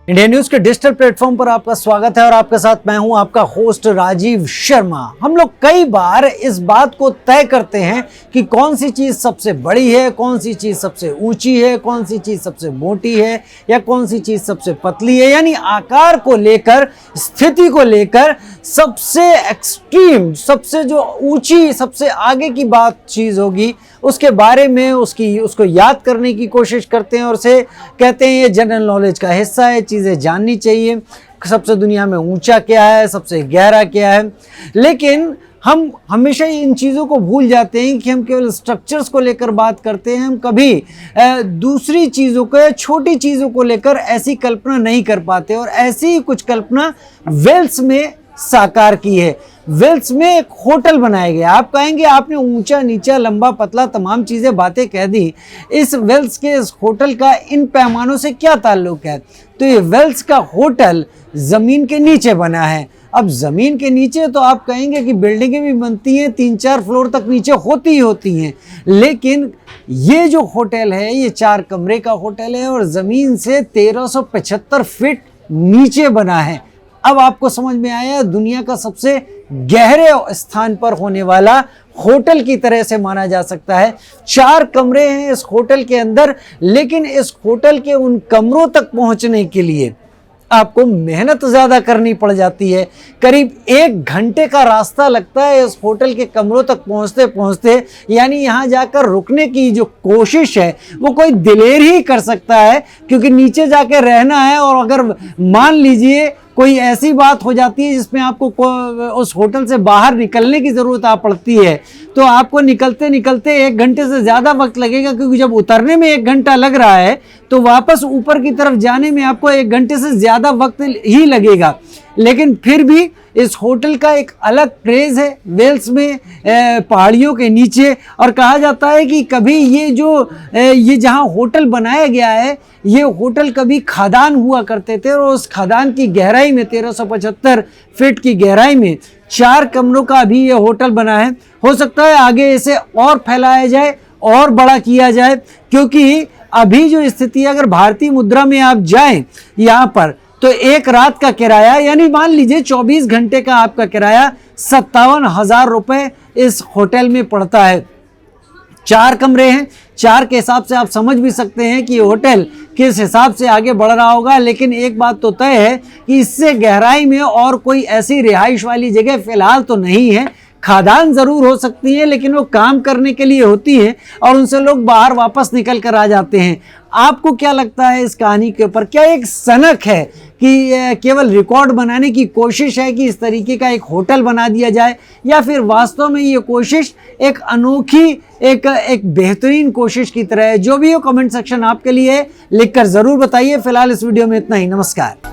India news के digital platform पर आपका स्वागत है और आपके साथ मैं हूं आपका होस्ट राजीव शर्मा। हम लोग कई बार इस बात को तय करते हैं कि कौन सी चीज सबसे बड़ी है, कौन सी चीज सबसे ऊंची है, कौन सी चीज सबसे मोटी है या कौन सी चीज सबसे पतली है। यानी आकार को लेकर, स्थिति को लेकर सबसे एक्सट्रीम, सबसे जो ऊंची, सबसे आगे की बात चीज होगी उसके बारे में उसको याद करने की कोशिश करते हैं और उसे कहते हैं ये जनरल नॉलेज का हिस्सा है, चीज़ें जाननी चाहिए। सबसे दुनिया में ऊंचा क्या है, सबसे गहरा क्या है। लेकिन हम हमेशा इन चीज़ों को भूल जाते हैं कि हम केवल स्ट्रक्चर्स को लेकर बात करते हैं। हम कभी दूसरी चीज़ों को या छोटी चीज़ों को लेकर ऐसी कल्पना नहीं कर पाते और ऐसी ही कुछ कल्पना वेल्स में साकार की है। वेल्स में एक होटल बनाया गया। आप कहेंगे आपने ऊंचा नीचा लंबा पतला तमाम चीज़ें बातें कह दी, इस वेल्स के इस होटल का इन पैमानों से क्या ताल्लुक है? तो ये वेल्स का होटल ज़मीन के नीचे बना है। अब ज़मीन के नीचे तो आप कहेंगे कि बिल्डिंगें भी बनती हैं, 3-4 फ्लोर तक नीचे होती ही होती हैं, लेकिन ये जो होटल है ये 4 कमरे का होटल है और ज़मीन से 1375 फीट नीचे बना है। अब आपको समझ में आया, दुनिया का सबसे गहरे स्थान पर होने वाला होटल की तरह से माना जा सकता है। 4 कमरे हैं इस होटल के अंदर, लेकिन इस होटल के उन कमरों तक पहुंचने के लिए आपको मेहनत ज़्यादा करनी पड़ जाती है। करीब 1 घंटे का रास्ता लगता है इस होटल के कमरों तक पहुंचते पहुंचते। यानी यहाँ जाकर रुकने की जो कोशिश है वो कोई दिलेर ही कर सकता है, क्योंकि नीचे जाकर रहना है और अगर मान लीजिए कोई ऐसी बात हो जाती है जिसमें आपको उस होटल से बाहर निकलने की ज़रूरत आ पड़ती है तो आपको निकलते निकलते 1 घंटे से ज़्यादा वक्त लगेगा, क्योंकि जब उतरने में 1 घंटा लग रहा है तो वापस ऊपर की तरफ जाने में आपको 1 घंटे से ज़्यादा वक्त ही लगेगा। लेकिन फिर भी इस होटल का एक अलग क्रेज़ है वेल्स में, पहाड़ियों के नीचे। और कहा जाता है कि कभी ये जहाँ होटल बनाया गया है ये होटल कभी खदान हुआ करते थे और उस खदान की गहराई में 1375 फीट की गहराई में 4 कमरों का अभी ये होटल बना है। हो सकता है आगे इसे और फैलाया जाए और बड़ा किया जाए, क्योंकि अभी जो स्थिति है, अगर भारतीय मुद्रा में आप जाएं यहाँ पर तो 1 रात का किराया, यानी मान लीजिए 24 घंटे का आपका किराया 57,000 रुपये इस होटल में पड़ता है। 4 कमरे हैं, 4 के हिसाब से आप समझ भी सकते हैं कि होटल किस हिसाब से आगे बढ़ रहा होगा। लेकिन एक बात तो तय है कि इससे गहराई में और कोई ऐसी रिहाइश वाली जगह फिलहाल तो नहीं है। खादान ज़रूर हो सकती है, लेकिन वो काम करने के लिए होती है और उनसे लोग बाहर वापस निकल कर आ जाते हैं। आपको क्या लगता है इस कहानी के ऊपर? क्या एक सनक है कि केवल रिकॉर्ड बनाने की कोशिश है कि इस तरीके का एक होटल बना दिया जाए, या फिर वास्तव में ये कोशिश एक अनोखी, एक बेहतरीन कोशिश की तरह है? जो भी हो कमेंट सेक्शन आपके लिए लिखकर ज़रूर बताइए। फिलहाल इस वीडियो में इतना ही। नमस्कार।